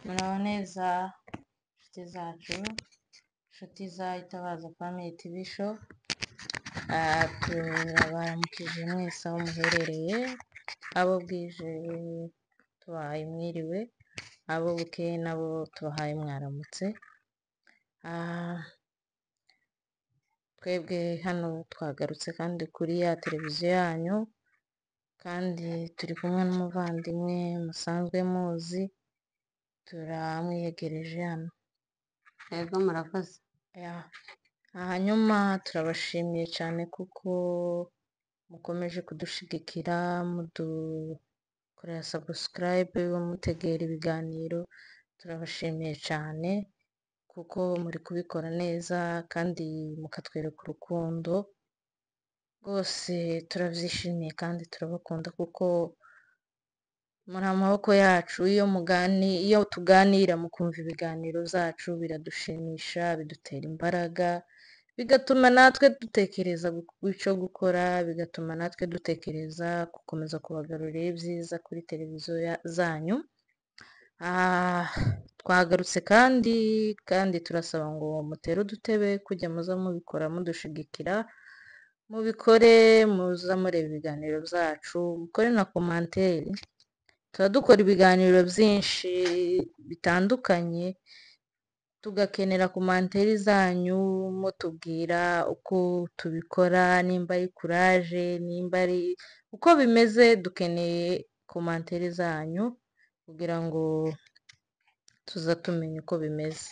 Muraho neza inshuti zacu, inshuti za Itabaza Family TV Show, turabaramukije mwese aho muherereye, abo bwije tubahaye mwiriwe, abo bukeye nabo tubahaye mwaramutse. Twebwe hano twagarutse kandi kuri ya televiziyo yanyu, kandi turi kumwe n'umuvandimwe musanzwe muzi, turamwiyegereje hano. Yego murakoze. Hanyuma turabashimiye cyane kuko mukomeje kudushigikira, mudukorera subscribe, mutegera ibiganiro. Turabashimiye cyane kuko muri kubikora neza kandi mukatwereka urukundo rwose. Turabyishimiye kandi turabakunda kuko muri amaboko yacu. Iyo tuganira mukumva ibiganiro zacu biradushimisha, bidutera imbaraga, bigatuma natwe dutekereza icyo gukora, bigatuma natwe dutekereza gukomeza kubagarurira ibyiza kuri televiziyo zanyu. Twagarutse kandi turasaba ngo mutere udutebe kujya muza mubikora mudushigikira, mubikore muza mureba ibiganiro byacu, mukore na komanteri. Tuba dukora ibiganiro byinshi bitandukanye, tugakenera komanteri zanyu mutubwira uko tubikora, nimba ari kuraje, nimba ari uko bimeze. Dukeneye komanteri zanyu kugira ngo tuza tumenye uko bimeze.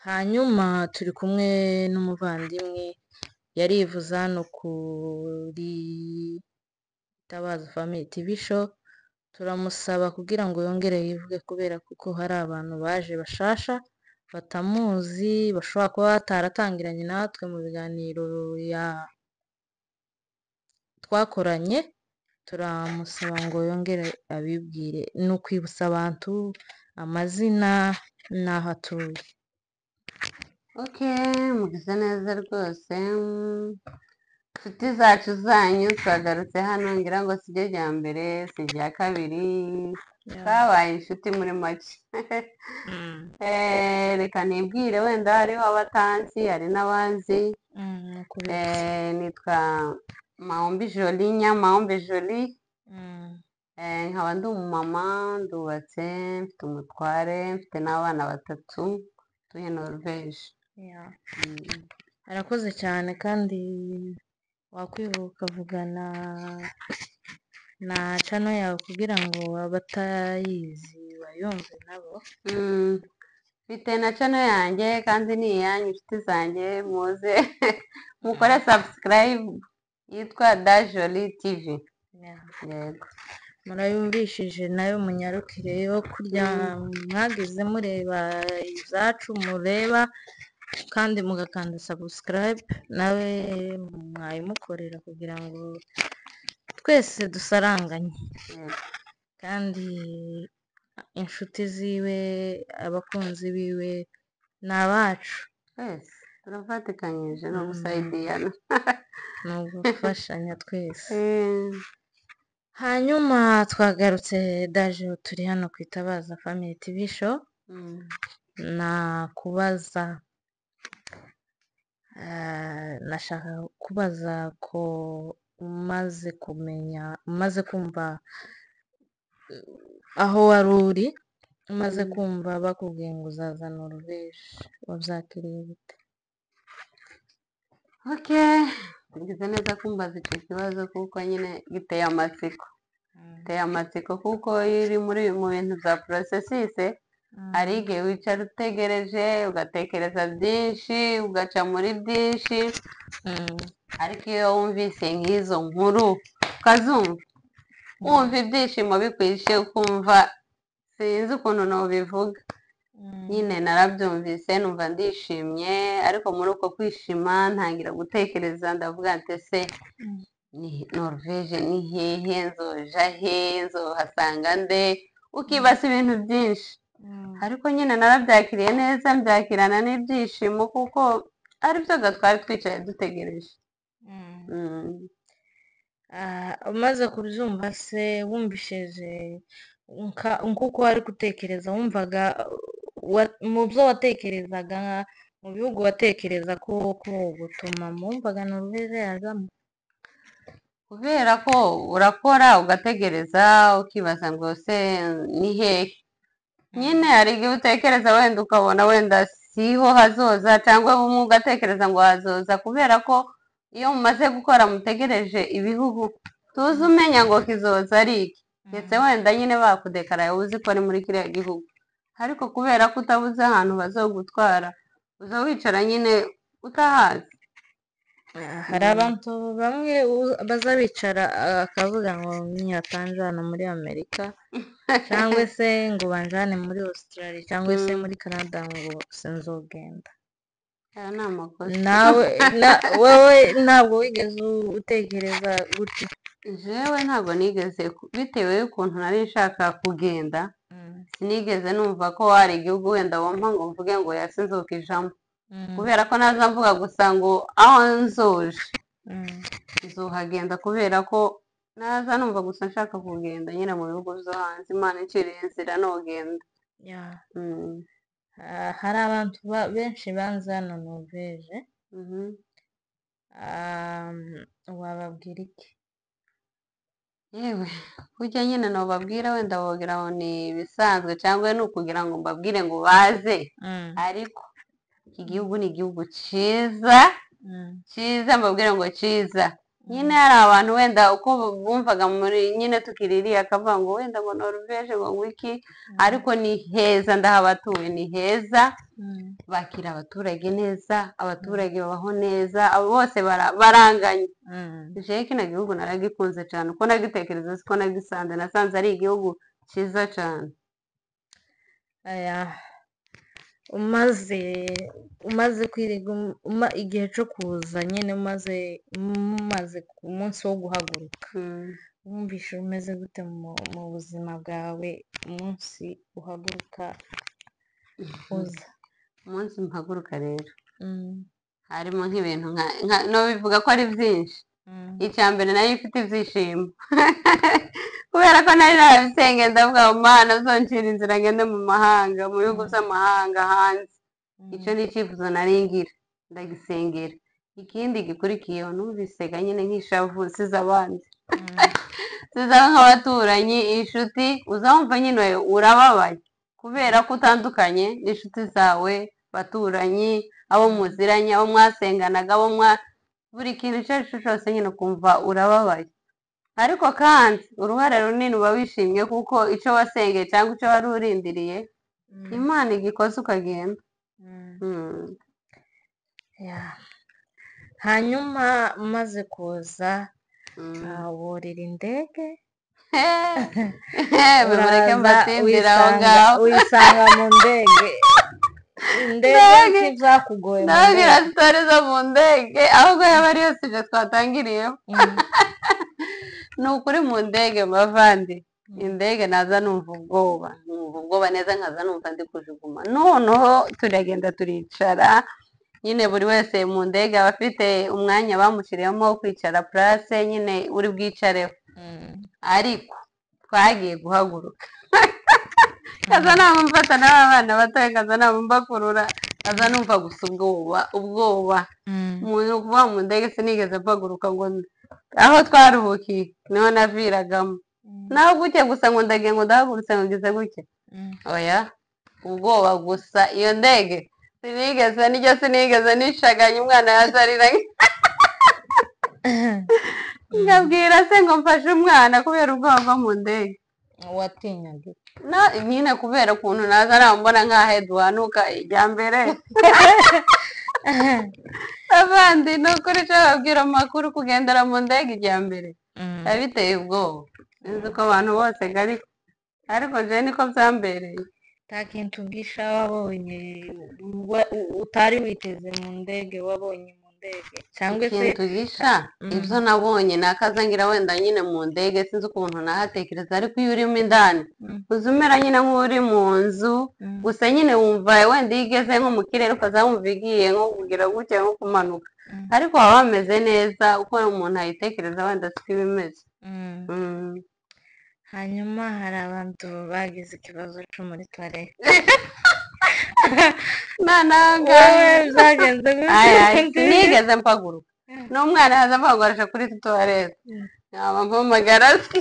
Hanyuma turi kumwe n'umuvandimwe yarivuze hano kuri Itabaza Family TV Show. Turamusaba kugira ngo yongere yivuge, kubera kuko hari abantu baje bashasha batamuzi, bashobora kuba bataratangiranye natwe mu biganiro twakoranye. Turamusaba ngo yongere abibwire, ni ukwibutsa abantu amazina n'aho atuye. Mugize neza rwose. Inshuti zacu zanyu twagarutse hano, ngira ngo si ryo rya mbere si irya kabiri, twabaye inshuti muri make. Reka nibwire, wenda hariho abatanzi hari n'abazi. Nitwa Mahombi Jolie, Mahombi Jolie. Nkaba ndi umumama, ndubatse, mfite umutware, mfite n'abana 3 tuye Norvège. Arakoze cyane, kandi wakwibuka ukavugana na channel yawe kugira ngo abatayizi bayumve nabo. Mfite na channel yanjye kandi ni iyanyu inshuti zanjye, muze mukore subscribe, yitwa Jolie TV. Yego, murayumvishije nayo munyarukireyo kurya mwagize mureba izacu mureba, kandi mugakanda subscribe nawe mwayimukorera kugira ngo twese dusaranganye. Kandi inshuti ziwe, abakunzi biwe ni abacu, twese turafatikanyije no gusayidiyana. ni ugufashanya twese. Hanyuma twagarutse daje, turi hano ku Itabaza Family TV Show. Nashaka kubaza ko umaze kumva aho wari uri, umaze kumva bakubwiye ngo uzaza Norvège, wabyakiriye bite? Bigize neza kumbaza icyo kibazo kuko nyine giteye amatsiko. Kuko iyo uri mu bintu bya processus, hari igihe wicara utegereje, ugatekereza byinshi, ugaca muri byinshi. Ariko iyo wumvise nk'izo nkuru ukazumva, wumva ibyishimo bikwishe, ukumva sinzi ukuntu nabivuga. Nyine narabyumvise numva ndishimye, ariko muri uko kwishima ntangira gutekereza, ndavuga nti ese ni Norvège ni hehe, nzoja he, nzohasanga nde, ukibasa ibintu byinshi. Ariko nyine narabyakiriye neza, mbyakirana n'ibyishimo kuko ari byo twari twicaye dutegereje. Umaze kubyumva se, wumvishije nk'uko wari gutekereza wumvaga mu byo watekerezaga mu bihugu watekereza ko gutuma wumvaga Noruveje yazamo. kubera ko urakora ugategereza ukibaza ngo se ni hehe, nyine hari igihe utekereza wenda ukabona wenda siho hazoza, cyangwa bumwe ugatekereza ngo hazoza, kubera ko iyo mumaze gukora mutegereje ibihugu tuzi umenya ngo kizoza ari iki, ndetse wenda nyine bakudekaraye uzi ko ari muri kiriya gihugu, ariko kubera ko utabuze ahantu bazogutwara uza wicara nyine utahazi. hari abantu bamwe baza bicara akavuga ngo niyatanjana muri Amerika cyangwa se ngo banjane muri Australia cyangwa se muri Canada ngo sinzogenda. aya ni amakosa. nawe wowe ntabwo wigeze utekereza gutya? jewe ntabwo nigeze bitewe y'ukuntu nari nshaka kugenda, sinigeze numva ko hari igihugu wenda wumva ngo mvuge ngo yasinzukijamo, kubera ko naza mvuga gusa ngo aho nzoje nzohagenda, kubera ko naza numva gusa nshaka kugenda nyine mu bihugu byo hanze, Imana inciriye inzira nogenda. hari abantu benshi banze hano Noruveje, wababwira iki? yewe burya nyine nobabwira wenda bogira ngo ni ibisanzwe cyangwa ni ukugira ngo mbabwire ngo baze, ariko iki gihugu ni igihugu cyiza cyiza, mbabwire ngo cyiza. nyine hari abantu wenda uko bumvaga muri nyine tukiririye akavuga ngo wenda ngo Noruveje ngo wiki, ariko ni heza, ndahabatuye ni heza, bakira abaturage neza, abaturage babaho neza, abo bose baranganye. jewe kino gihugu naragikunze cyane, uko nagitekereza siko nagisanze, nasanze ari igihugu cyiza cyane. umaze kwiga igihe cyo kuza nyine umaze ku munsi wo guhaguruka, wumvishe umeze gute mu buzima bwawe umunsi uhaguruka uza? umunsi mpaguruka rero harimo nk'ibintu no bivuga ko ari byinshi. icya mbere nari mfite ibyishimo kubera ko nari narabisenge ndavuga ngo Mana zoncira inzira ngende mu mahanga, mu bihugu by'amahanga hanze. icyo ni icyifuzo nari ngira, ndagisengera. ikindi gikurikiyeho numvisega nyine nk'ishavu size abandi size nk'abaturanyi, inshuti, uzamva nyine urababaye kubera ko utandukanye n'inshuti zawe, baturanyi, abo muziranye, abo mwasenganaga, buri kintu icyo ari cyo cyose nyine ukumva urababaye, ariko kandi uruhare runini uba wishimye kuko icyo wasengeye cyangwa icyo wari urindiriye Imana igikoze ukagenda. hanyuma umaze kuza wurira indege, mureke mbatindira aho ngaho, wisanga mu ndege. indege ntibyakugoye? ndabwira sitori zo mu ndege, ahubwo yaba ariyo sije twatangiriyeho. ni ukuri mu ndege mavandi, indege naza numva ubwoba neza, nkaza numva ndi kujuguma, noneho turagenda turicara, nyine buri wese mu ndege aba afite umwanya bamushyiriyemo wo kwicara place nyine uri bwicareho, ariko twagiye guhaguruka kaza nama mfata n'abana batoya, kaza nama mbakurura, kaza numva gusa ubwoba umuntu kuva mu ndege sinigeze mpaguruka ngo aho twaruhukiye niho naviragamo, naho gutya gusa ngo ndagiye ngo ndahagurutse ngo ngize gutya, oya, ubwoba gusa. iyo ndege sinigeze nishaganya umwana yazarira ngabwira se ngo mfashe umwana kubera ubwoba bwo mu ndege. watinyaga nyine kubera ukuntu naza nambona nk'ahe duhanuka ijya mbere abandi ni ukuri cyo babwira amakuru kugendera mu ndege ijya mbere biba biteye ubwoba, nzi ko abantu bose ariko njyewe niko byambereye. nta kintu gisha wabonye utari witeze mu ndege wabonye mu ndege? cyangwa se ikintu gisha ibyo nabonye nakaza ngira wenda nyine mu ndege sinzi ukuntu nahatekereza, ariko iyo urimo indani uza umera nyine nk'uri mu nzu, gusa nyine wumva wenda iyo igeze nko mu kirere ukaza wumva igiye nko kugira gutya nko kumanuka, ariko waba wameze neza uko umuntu ayitekereza wenda siko iba imeze. hanyuma hari abantu bagize ikibazo cyo muri tuwarete. Wowe byagenze gute? sinigeze mpaguruka n'umwana yaza ampagurisha kuri tuwarete yaba mpamagara se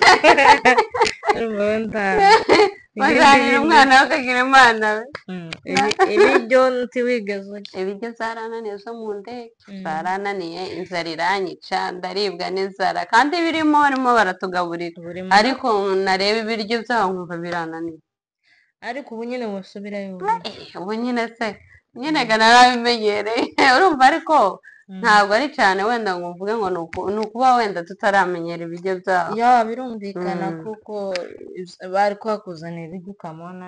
baganira umwana we akagira imana we ibiryo ntiwigeze urya. ibiryo zarananiye zo mu ndege zarananiye inzara iranyica ndaribwa n'inzara kandi birimo barimo baratugaburira ariko nareba ibiryo byabo nkumva birananiye ariko ubu nyine musubirayo ubu nyine se nyine ga narabimenyereye urumva ariko ntabwo ari cyane wenda ngo mvuge ngo ni ukuba wenda tutaramenyera ibiryo byabo ya birumvikana kuko bari kuhakuzanira ibiryo ukamubona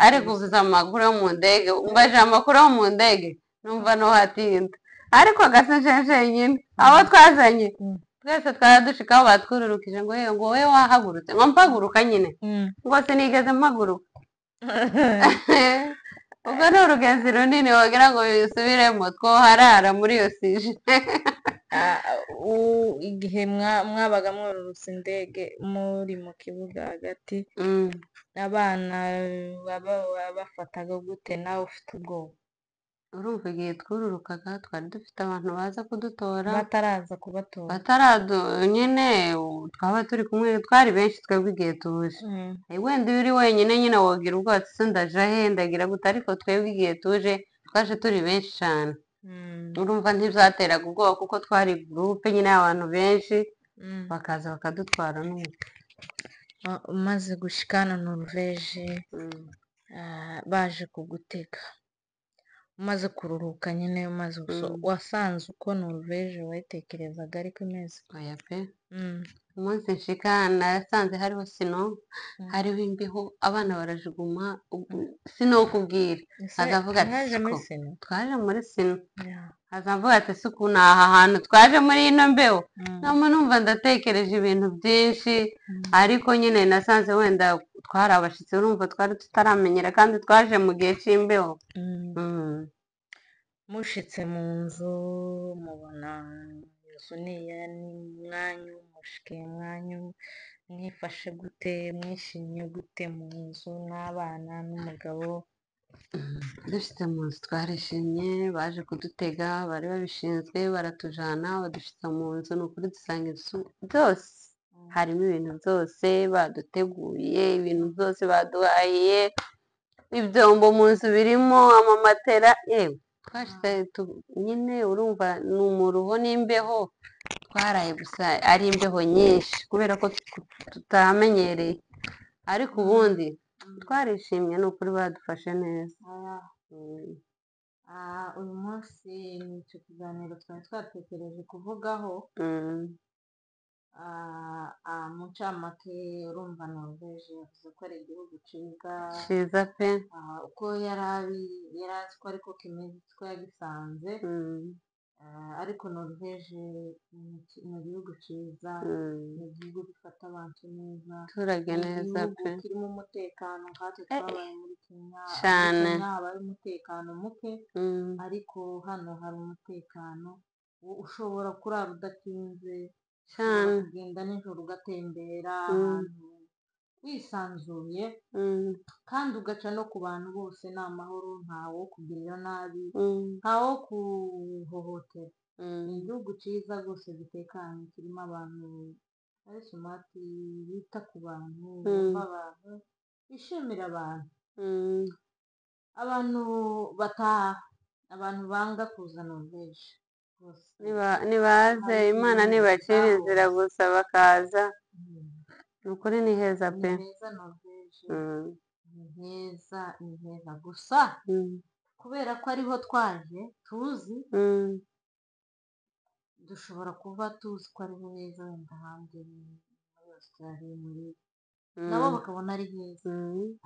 ariko uvuze amakuru yo mu ndege umbaje amakuru yo mu ndege numva no hatinda ariko agasejeje nyine abo twazanye twese twari dushikaho batwururukije ngo yewe ngo wowe wahagurutse ngo mpaguruka nyine ngo sinigeze mpaguruka ubwo ni urugenzi runini wagira ngo bisubiremo twoharara muri iyo sije igihe mwabaga mwororotse indege muri mu kibuga hagati abana bafataga gute nawe ufite ubwoba? urumva igihe twururukaga twari dufite abantu baza kudutora bataraza kubatora nyine twaba turi kumwe twari benshi twebwe igihe tuje wenda iyo uri wenyine nyine wogira ubwatsi se ndaje he ndagira gute ariko twebwe igihe tuje twaje turi benshi cyane urumva ntibyateraga ubwoba kuko twari gurupe nyine y'abantu benshi bakaza bakadutwara n'umwe umaze gushikana Noruveje baje kugutega umaze kuruhuka nyine umaze wasanze uko Noruveje wayitekerezaga ariko imeze? oya pe umunsi nshika nasanze hariho sino hariho imbeho abana barajuguma sinokubwira azavuga ati twaje muri sino azavuga ati se ukuntu aha hantu twaje muri ino mbeho nama numva ndatekereje ibintu byinshi ariko nyine nasanze wenda twari abashitsi urumva twari tutaramenyera kandi twaje mu gihe cy'imbeho mushitse mu nzu mubona inzu niya n'umwanyu mushike mwanyu mwifashe gute mwishimye gute mu nzu n'abana n'umugabo? dushitse mu nzu twarishimye baje kudutega bari babishinzwe baratujana badushitsa mu nzu ni ukuri dusanga inzu byose harimo ibintu byose baduteguye ibintu byose baduhaye ibyombo mu nzu birimo amamatera yewe twashyize nyine urumva ni umuruho n'imbeho twaraye gusa ari imbeho nyinshi kubera ko tutamenyereye ariko ubundi twarishimye ni ukuri badufashe neza uyu munsi ni icyo kiganiro twari twatekereje kuvugaho mu ncamake urumva Noruveje yavuze ko ari igihugu cyiza pe uko yari azi ko ariko kimeze ko yagisanze ariko Noruveje ni igihugu cyiza ni igihugu gifata abantu neza abaturage neza pe kirimo umutekano nkatwe twabaye muri Kenya cyane habaye umutekano muke ariko hano hari umutekano ushobora kurara udatinze ushobora kugenda nijoro ugatembera ahantu wisanzuye kandi ugaca no ku bantu bose ni amahoro ntawo kugirira nabi ntawo kuhohotera ni igihugu cyiza rwose gitekanye kirimo abantu ari sumati bita ku bantu bumva abantu bishimira abantu bataha abantu banga kuza Noruveje nibaze imana nibacira inzira gusa bakaza ni ukuri ni heza pe ni heza Noruveje ni heza gusa kubera ko ariho twaje tuzi dushobora kuba tuzi ko ariho heza wenda ahandi muri Australia muri nabo bakabona ari heza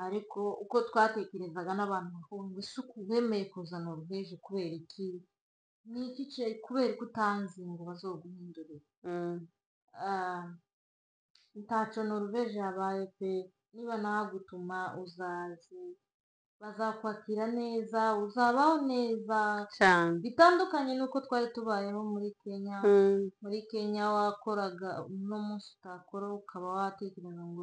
ariko uko twatekerezaga n'abantu bahunga isuku bemeye kuza Noruveje kubera iki ni iki kubera ko utanzi ngo bazoguhindurire ntaco Noruveje yabaye pe niba nagutuma uzaze bazakwakira neza, uzabaho neza, cyane. bitandukanye n'uko twari tubayeho muri Kenya. Mm, Muri Kenya wakoraga uno munsi utakora ukaba watekereza ngo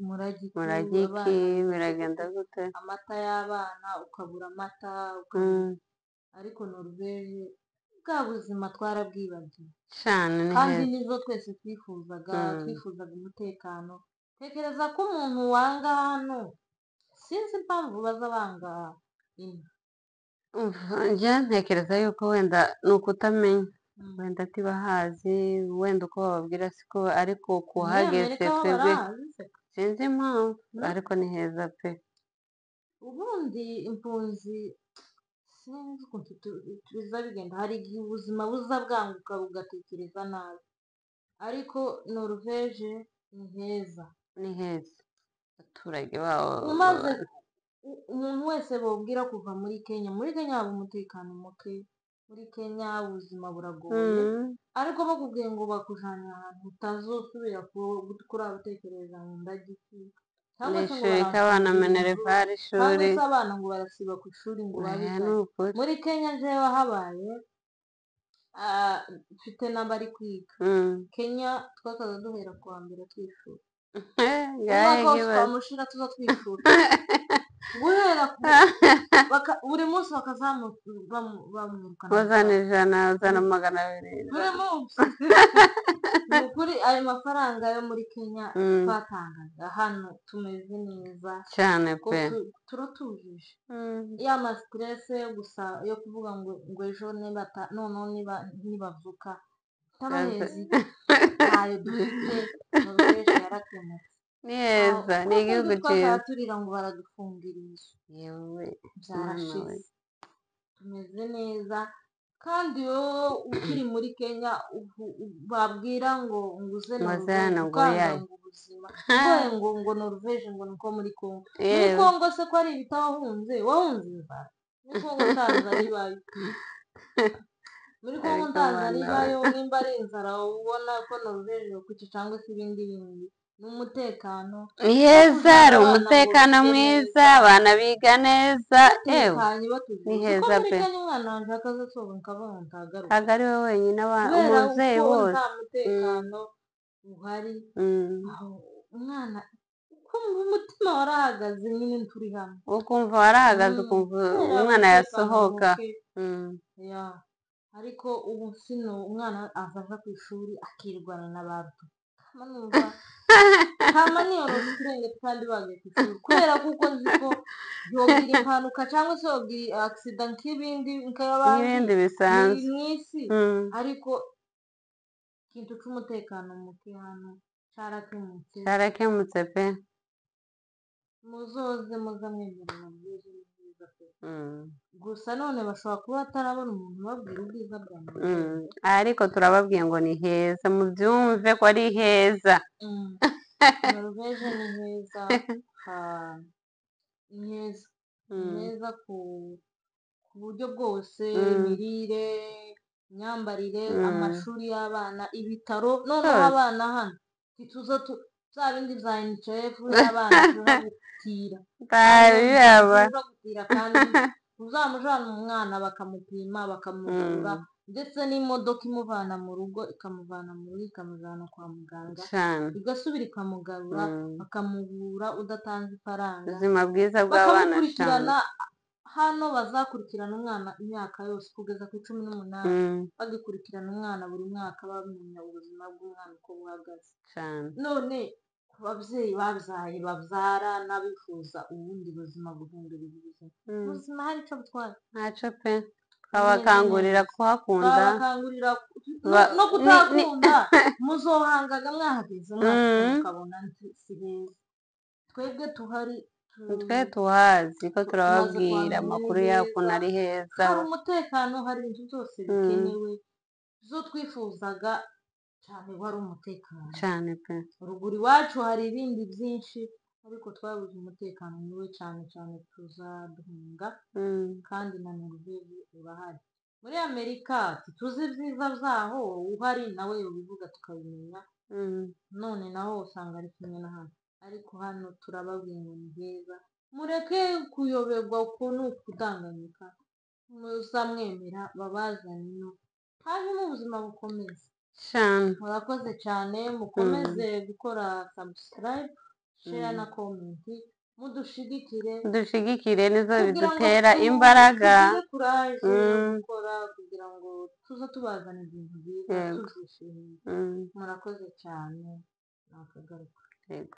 murage iki, murage iki abana bimeze biragenda gute, gute? amata y'abana ukabura amata, Mm, ariko Noruveje bwa buzima twarabwibagiwe, cyane ni kandi heza. nizo twese twifuzaga, Mm. twifuzaga umutekano. Tekereza ko umuntu wanga hano, sinzi impamvu baza banga ino. Njya ntekereza yuko wenda ni ukutamenya, Mm. wenda ntibahazi, wenda uko bababwira siko, ariko Muri kuhageze Amerika ho twebwe barahazi se? sinzi impamvu, Mm. ariko ni heza pe. Ubundi impunzi sinzi ukuntu biza bigenda, hari igihe ubuzima buza bwanguka bugatekereza nabi, ariko Noruveje ni heza. Ni heza, abaturage babo Umaze umuntu wese bobwira kuva muri Kenya, muri Kenya haba umutekano muke, muri Kenya ubuzima buragoye, ariko bakubwiye ngo bakujanye ahantu utazosubira kurara utekereza ngo ndajya iki, cyangwa se ngo ndishika abana baramfungira minervari inzu, cyangwa ishuri. se abana ngo barasiba ku ishuri ngo Oya, ni babivayo. ukuri. Muri Kenya jewe habaye mfite n'abari kwiga Kenya, twakaza duhera ku wa mbere twishura, umwaka wose twamushira tuza twishura guhera buri munsi bamwirukana, uzana ijana, uzana 200. buri munsi. Ni ukuri ayo mafaranga yo muri Kenya twatangaga hano tumeze neza cyane ko pe. turatujije. Ya ma stress yo gusa yo kuvuga ngo ejo noneho nibavuka tabahezi ntayo dufite. Noruveje yarakemutse, Ni heza, ni igihugu cyiza. twakaba turira ngo baradufungira inzu, yewe byarashize, tumeze neza. Kandi wowe ukiri muri Kenya babwira ngo uze Noruveje ukanga ngo ubuzima ngo Noruveje ngo niko muri Congo. Muri Congo se ko ari ibita wahunze inzara? Muri Congo ndanza ribayo, muri Congo ndanza ribayo. Nimba ari inzara ubona ko Noruveje yokuki cyangwa se ibindi n'umutekano ni heza, hari umutekano mwiza, abana biga neza, ni heza pe. Muri Kenya umwana wanjye akazasohoka nkabona ntagaruka, ntabwo ari we wenyine, umubyeyi kubera wose. nta mutekano uhari. Umwana ukumva umutima warahagaze, nyine turi hamwe, ukumva warahagaze, ukumva umwana yasohoka. ariko ubu sino umwana azaja ku ishuri akirwana n'abantu, kama niyoroza ikirenge kandi bagiye ku ishuri, kubera kuko nzi ko yogira impanuka cyangwa se yogira accident nk'ibindi bisanzwe mu isi. Ariko ikintu cy'umutekano muke hano cyarakemutse pe. muzoze muza mwemera Noruveje ni byiza pe. Gusa none bashobora kuba batarabona umuntu ubabwira ubwiza bwa Noruveje, ariko turababwiye ngo ni heza, mubyumve ko ari heza. Noruveje ni heza, ni heza, ni heza ku buryo bwose, imirire, imyambarire, amashuri y'abana, ibitaro. Noneho abana hano ntituza bya bindi bya NHF y'abana tuza gutira, kandi uzamujana umwana bakamupima bakamuvura, ndetse n'imodoka imuvana mu rugo ikamuvana mu rugo ikamujyana kwa muganga, igasubira ikamugarura, bakamuvura udatanze ifaranga. ubuzima bwiza bw'abana bakamukurikirana hano, bazakurikirana umwana imyaka yose kugeza ku 18, bagikurikirana umwana buri mwaka bamenya ubuzima bw'umwana uko buhagaze. None ku babyeyi babyaye babyara n'abifuza ubundi buzima guhindura ubuzima hari icyo butwara? ntacyo pe. twabakangurira kuhakunda, twabakangurira no kutakunda. Muzohangaga mwahageze mukabona si heza. Twebwe tuhari, twe tuhazi ko turababwira amakuru y'ukuntu ari heza, hari umutekano, hari inzu zose bikenewe zo twifuzaga cyane, wari umutekano cyane pe. ruguru iwacu hari ibindi byinshi, ariko twabuze umutekano niwe cyane tuzaduhunga. kandi na Noruveje urahari. Muri Amerika tuzi ibyiza byaho, uhari nawe ubivuga tukabimenya, none naho usanga ari kimwe na hano, ariko hano turababwiye ngo ni heza. mureke kuyoberwa ukuntu kudanganyika, muzamwemera babazane ino hanyuma ubuzima bukomeze. cyane murakoze cyane, mukomeze gukora subscribe, share na comment, dushigikire nizo kugira ngo bidutera imbaraga. tugire courage yo gukora kugira ngo tuze tubazana ibintu byiza Yego. tubyishimiye. murakoze cyane, nakagaruka. Yego.